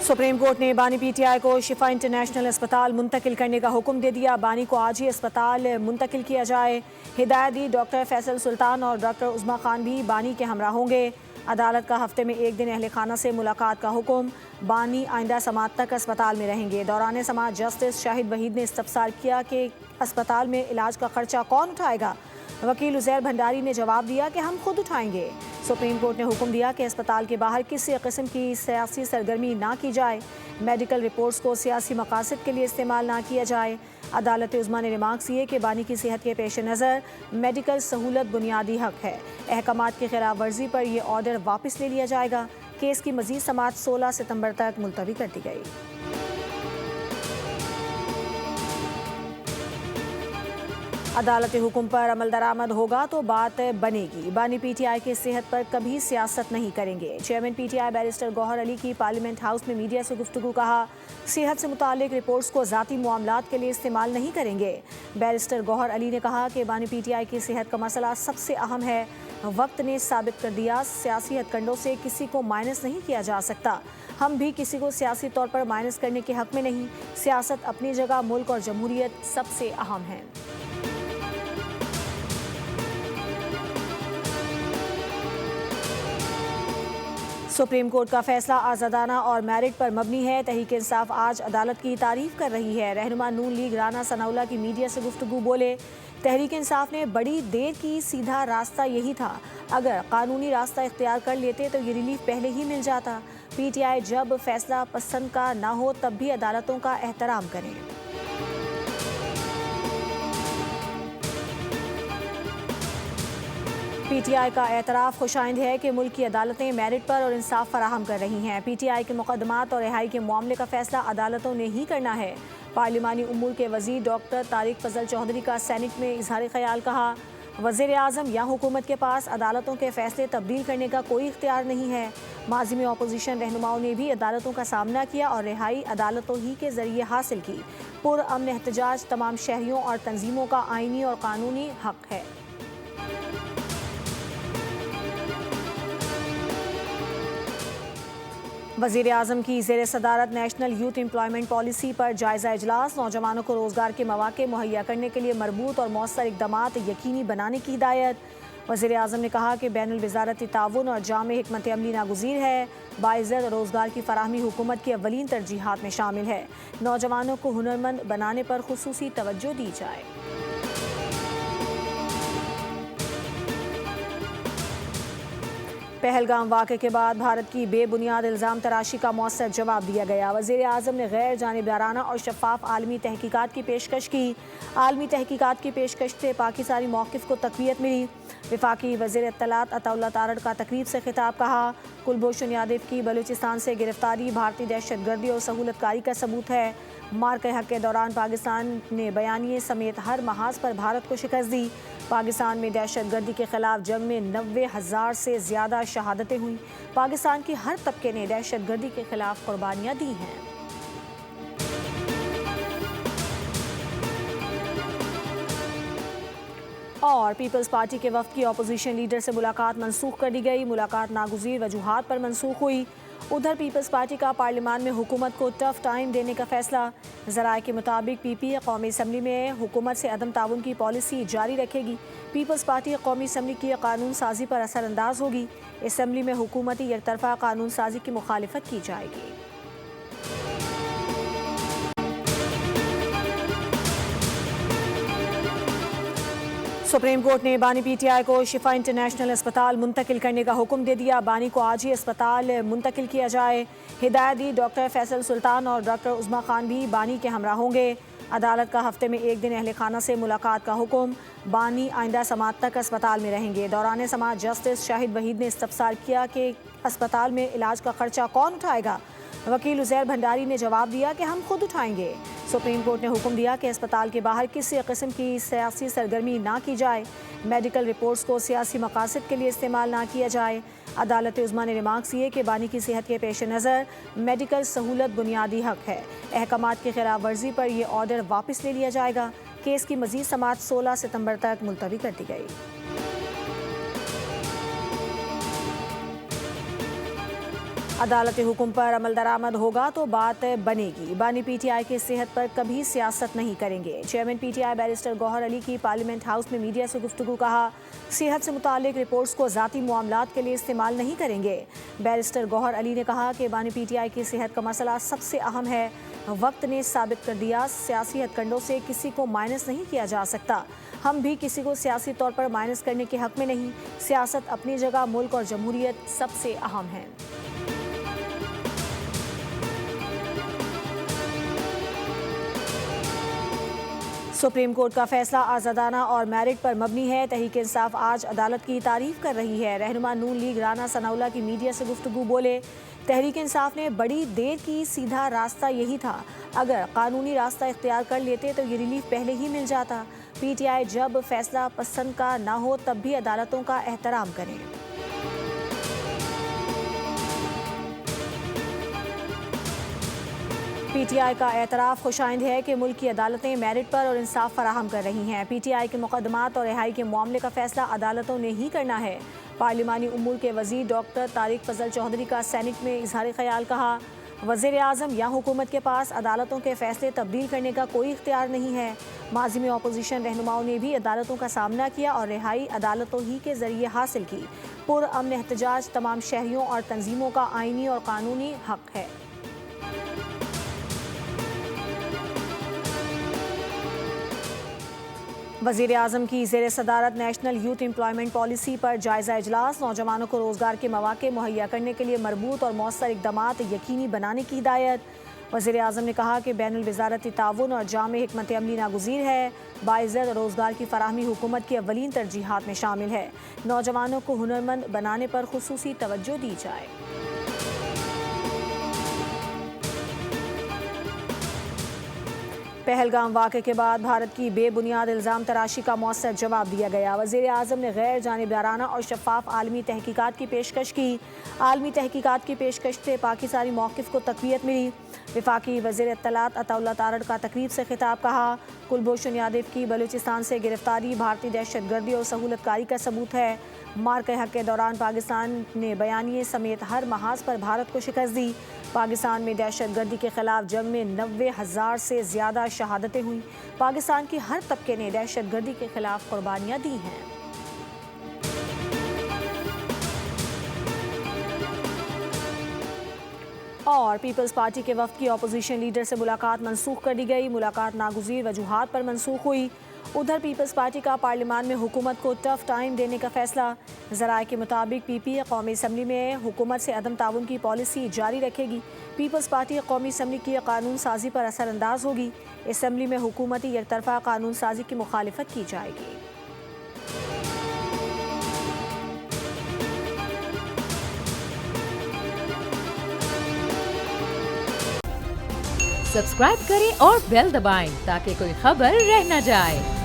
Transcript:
Supreme court ने बानी PTI को शिफा इंटरनेशनल अस्पताल मुंतकिल करने का हुक्म दे दिया। बानी को आज ही अस्पताल मुंतकिल किया जाए। हिदायत दी। डॉक्टर फैसल सुल्तान और डॉक्टर उस्मा खान भी बानी के हमरा होंगे। अदालत का हफ्ते में एक दिन अहले खाना से मुलाकात का हुक्म। बानी आइंदा समात तक अस्पताल में रहेंगे। दौरान समात जस्टिस शाहिद वहीद ने इस्तफसार किया कि अस्पताल में इलाज का खर्चा कौन उठाएगा। वकील उज़ैर भंडारी ने जवाब दिया कि हम खुद उठाएंगे। सुप्रीम कोर्ट ने हुक्म दिया कि अस्पताल के बाहर किसी किस्म की सियासी सरगर्मी ना की जाए। मेडिकल रिपोर्ट्स को सियासी मकासद के लिए इस्तेमाल ना किया जाए। अदालत उज़्मा ने रिमार्क्स दिए कि बानी की सेहत के पेश नज़र मेडिकल सहूलत बुनियादी हक है। अहकामात की खिलाफ वर्जी पर यह ऑर्डर वापस ले लिया जाएगा। केस की मज़ीद समाअत 16 सितंबर तक मुलतवी कर दी गई। अदालती हुक्म पर अमल दरामद होगा तो बात बनेगी। बानी पीटीआई की सेहत पर कभी सियासत नहीं करेंगे। Chairman PTI barrister Gohar Ali की पार्लियामेंट हाउस में मीडिया से गुफ्तगू। कहा, सेहत से मुतालिक रिपोर्ट्स को ज़ाती मामलात के लिए इस्तेमाल नहीं करेंगे। बैरिस्टर गौहर अली ने कहा कि बानी पीटीआई की सेहत का मसला सबसे अहम है। वक्त ने साबित कर दिया, सियासी हथकंडों से किसी को माइनस नहीं किया जा सकता। हम भी किसी को सियासी तौर पर माइनस करने के हक में नहीं। सियासत अपनी जगह, मुल्क और जमहूरियत सबसे अहम है। सुप्रीम कोर्ट का फैसला आज़ादाना और मेरिट पर मबनी है। तहरीक इंसाफ आज अदालत की तारीफ कर रही है। रहनुमा नून लीग राना सनाउल्ला की मीडिया से गुफ्तगू। बोले, तहरीक इंसाफ ने बड़ी देर की, सीधा रास्ता यही था। अगर कानूनी रास्ता इख्तियार कर लेते तो ये रिलीफ पहले ही मिल जाता। पीटीआई जब फैसला पसंद का ना हो तब भी अदालतों का एहतराम करें। पीटीआई का एतराफ़ खुशाइंद है कि मुल्क की अदालतें मेरिट पर और इंसाफ फराहम कर रही हैं। पीटीआई के मुकदमात और रिहाई के मामले का फैसला अदालतों ने ही करना है। पार्लिमानी उमूर के वजीर डॉक्टर तारिक फजल चौधरी का सेनेट में इजहार ख्याल। कहा, वज़ीर आज़म या हुकूमत के पास अदालतों के फैसले तब्दील करने का कोई इख्तियार नहीं है। माजी में अपोजिशन रहनुमाओं ने भी अदालतों का सामना किया और रिहाई अदालतों ही के जरिए हासिल की। पुरअमन एहतजाज तमाम शहरियों और तंजीमों का आइनी और कानूनी हक है। वज़ीर आज़म की ज़ेर सदारत नेशनल यूथ एम्प्लॉयमेंट पॉलिसी पर जायज़ा इजलास। नौजवानों को रोज़गार के मौक़े मुहैया करने के लिए मरबूत और मौसर इक़दामात यकीनी बनाने की हिदायत। वज़ीर आज़म ने कहा कि बैनुल वज़ारती ताउन और जामे हिकमत अमली नागुज़ीर है। बाइज़्ज़त रोज़गार की फ़राहमी हुकूमत की अव्वलीन तरजीहात में शामिल है। नौजवानों को हुनरमंद बनाने पर खुसूसी तवज्जो दी जाए। पहलगाम वाक़े के बाद भारत की बेबुनियाद इल्ज़ाम तराशी का मौसर जवाब दिया गया। वज़ीर आज़म ने गैर जानिबदाराना और शफ़ाफ़ आलमी तहकीकात की पेशकश की। आलमी तहकीकात की पेशकश से पाकिस्तानी मौक़िफ़ को तक़वियत मिली। वफ़ाक़ी वज़ीर इत्तलात अताउल्लाह तारड़ का तकरीब से खिताब। कहा, कुलभूषण यादव की बलूचिस्तान से गिरफ्तारी भारतीय दहशतगर्दी और सहूलतकारी का सबूत है। मार्के हक के दौरान पाकिस्तान ने बयानिए समेत हर महाज पर भारत को शिकस्त दी। पाकिस्तान में दहशतगर्दी के खिलाफ जंग में 90,000 से ज़्यादा शहादतें हुई। पाकिस्तान के हर तबके ने दहशतगर्दी के खिलाफ कुर्बानियाँ दी हैं। और पीपल्स पार्टी के वफ़द की अपोजिशन लीडर से मुलाकात मनसूख कर दी गई। मुलाकात नागुज़ीर वजूहात पर मनसूख हुई। उधर पीपल्स पार्टी का पार्लियामान में हुकूमत को टफ टाइम देने का फैसला। ज़राए के मुताबिक पीपी कौमी असम्बली में हुकूमत से अदम ताउन की पॉलिसी जारी रखेगी। पीपल्स पार्टी कौमी असम्बली की कानून साजी पर असरअंदाज होगी। असम्बली में हुकूमती एकतरफा कानून साजी की मुखालिफत की जाएगी। सुप्रीम कोर्ट ने बानी पीटीआई को शिफा इंटरनेशनल अस्पताल मुंतकिल करने का हुक्म दे दिया। बानी को आज ही अस्पताल मुंतकिल किया जाए। हिदायत दी। डॉक्टर फैसल सुल्तान और डॉक्टर उस्मा खान भी बानी के हमरा होंगे। अदालत का हफ्ते में एक दिन अहले खाना से मुलाकात का हुक्म। बानी आइंदा समात तक अस्पताल में रहेंगे। दौरान समात जस्टिस शाहिद वहीद ने इस्तफसार किया कि अस्पताल में इलाज का खर्चा कौन उठाएगा। वकील उज़ैर भंडारी ने जवाब दिया कि हम खुद उठाएंगे। सुप्रीम कोर्ट ने हुक्म दिया कि अस्पताल के बाहर किसी किस्म की सियासी सरगर्मी ना की जाए। मेडिकल रिपोर्ट्स को सियासी मकासद के लिए इस्तेमाल ना किया जाए। अदालत उज़्मा ने रिमार्क्स दिए कि बानी की सेहत के पेश नज़र मेडिकल सहूलत बुनियादी हक है। अहकामात की खिलाफ वर्जी पर यह ऑर्डर वापस ले लिया जाएगा। केस की मज़ीद समाअत 16 सितंबर तक मुलतवी कर दी गई। عدالت حکم پر عمل درآمد ہوگا تو بات بنے گی۔ بانی پی ٹی آئی کی صحت پر کبھی سیاست نہیں کریں گے۔ Chairman P T I barrister Gohar Ali کی پارلیمنٹ ہاؤس میں میڈیا سے گفتگو۔ کہا صحت سے متعلق رپورٹس کو ذاتی معاملات کے لیے استعمال نہیں کریں گے۔ بیرسٹر گوہر علی نے کہا کہ بانی پی ٹی آئی کی صحت کا مسئلہ سب سے اہم ہے۔ وقت نے ثابت کر دیا سیاسی ہتھ کنڈوں سے کسی کو مائنس نہیں کیا جا سکتا۔ ہم بھی کسی کو سیاسی طور پر مائنس کرنے کے حق میں نہیں۔ سیاست اپنی جگہ، ملک اور جمہوریت سب سے اہم ہے۔ سپریم کورٹ کا فیصلہ آزادانہ اور میرٹ پر مبنی ہے۔ تحریک انصاف آج عدالت کی تعریف کر رہی ہے۔ رہنما نون لیگ رانا ثناء اللہ کی میڈیا سے گفتگو۔ بولے تحریک انصاف نے بڑی دیر کی، سیدھا راستہ یہی تھا۔ اگر قانونی راستہ اختیار کر لیتے تو یہ ریلیف پہلے ہی مل جاتا۔ پی ٹی آئی جب فیصلہ پسند کا نہ ہو تب بھی عدالتوں کا احترام کریں۔ پی ٹی آئی کا اعتراف خوشائند ہے کہ ملک کی عدالتیں میرٹ پر اور انصاف فراہم کر رہی ہیں۔ پی ٹی آئی کے مقدمات اور رہائی کے معاملے کا فیصلہ عدالتوں نے ہی کرنا ہے۔ پارلیمانی امور کے وزیر ڈاکٹر طارق فضل چودھری کا سینٹ میں اظہار خیال۔ کہا وزیر اعظم یا حکومت کے پاس عدالتوں کے فیصلے تبدیل کرنے کا کوئی اختیار نہیں ہے۔ ماضی میں اپوزیشن رہنماؤں نے بھی عدالتوں کا سامنا کیا اور رہائی عدالتوں ہی کے ذریعے حاصل کی۔ پرامن احتجاج تمام شہریوں اور تنظیموں کا آئینی اور قانونی حق ہے۔ وزیر اعظم کی زیر صدارت نیشنل یوتھ امپلائمنٹ پالیسی پر جائزہ اجلاس۔ نوجوانوں کو روزگار کے مواقع مہیا کرنے کے لیے مربوط اور مؤثر اقدامات یقینی بنانے کی ہدایت۔ وزیر اعظم نے کہا کہ بین الوزارتی تعاون اور جامع حکمت عملی ناگزیر ہے۔ باعزت روزگار کی فراہمی حکومت کی اولین ترجیحات میں شامل ہے۔ نوجوانوں کو ہنرمند بنانے پر خصوصی توجہ دی جائے۔ پہلگام واقعے کے بعد بھارت کی بے بنیاد الزام تراشی کا مؤثر جواب دیا گیا۔ وزیر اعظم نے غیر جانبدارانہ اور شفاف عالمی تحقیقات کی پیشکش کی۔ عالمی تحقیقات کی پیشکش سے پاکستانی موقف کو تقویت ملی۔ وفاقی وزیر اطلاعات عطا اللہ تارڑ کا تقریب سے خطاب۔ کہا کلبھوشن یادو کی بلوچستان سے گرفتاری بھارتی دہشت گردی اور سہولت کاری کا ثبوت ہے۔ مارکہ حق کے دوران پاکستان نے بیانیے سمیت ہر محاذ پر بھارت کو شکست دی۔ پاکستان میں دہشت گردی کے خلاف جنگ میں 90,000 سے زیادہ شہادتیں ہوئیں۔ پاکستان کے ہر طبقے نے دہشت گردی کے خلاف قربانیاں دی ہیں۔ اور پیپلز پارٹی کے وفد کی اپوزیشن لیڈر سے ملاقات منسوخ کر دی گئی۔ ملاقات ناگزیر وجوہات پر منسوخ ہوئی۔ ادھر پیپلز پارٹی کا پارلیمان میں حکومت کو ٹف ٹائم دینے کا فیصلہ۔ ذرائع کے مطابق پی پی قومی اسمبلی میں حکومت سے عدم تعاون کی پالیسی جاری رکھے گی۔ پیپلز پارٹی قومی اسمبلی کی قانون سازی پر اثر انداز ہوگی۔ اسمبلی میں حکومتی یک طرفہ قانون سازی کی مخالفت کی جائے گی۔ سبسکرائب کریں اور بیل دبائیں تاکہ کوئی خبر رہ نہ جائے۔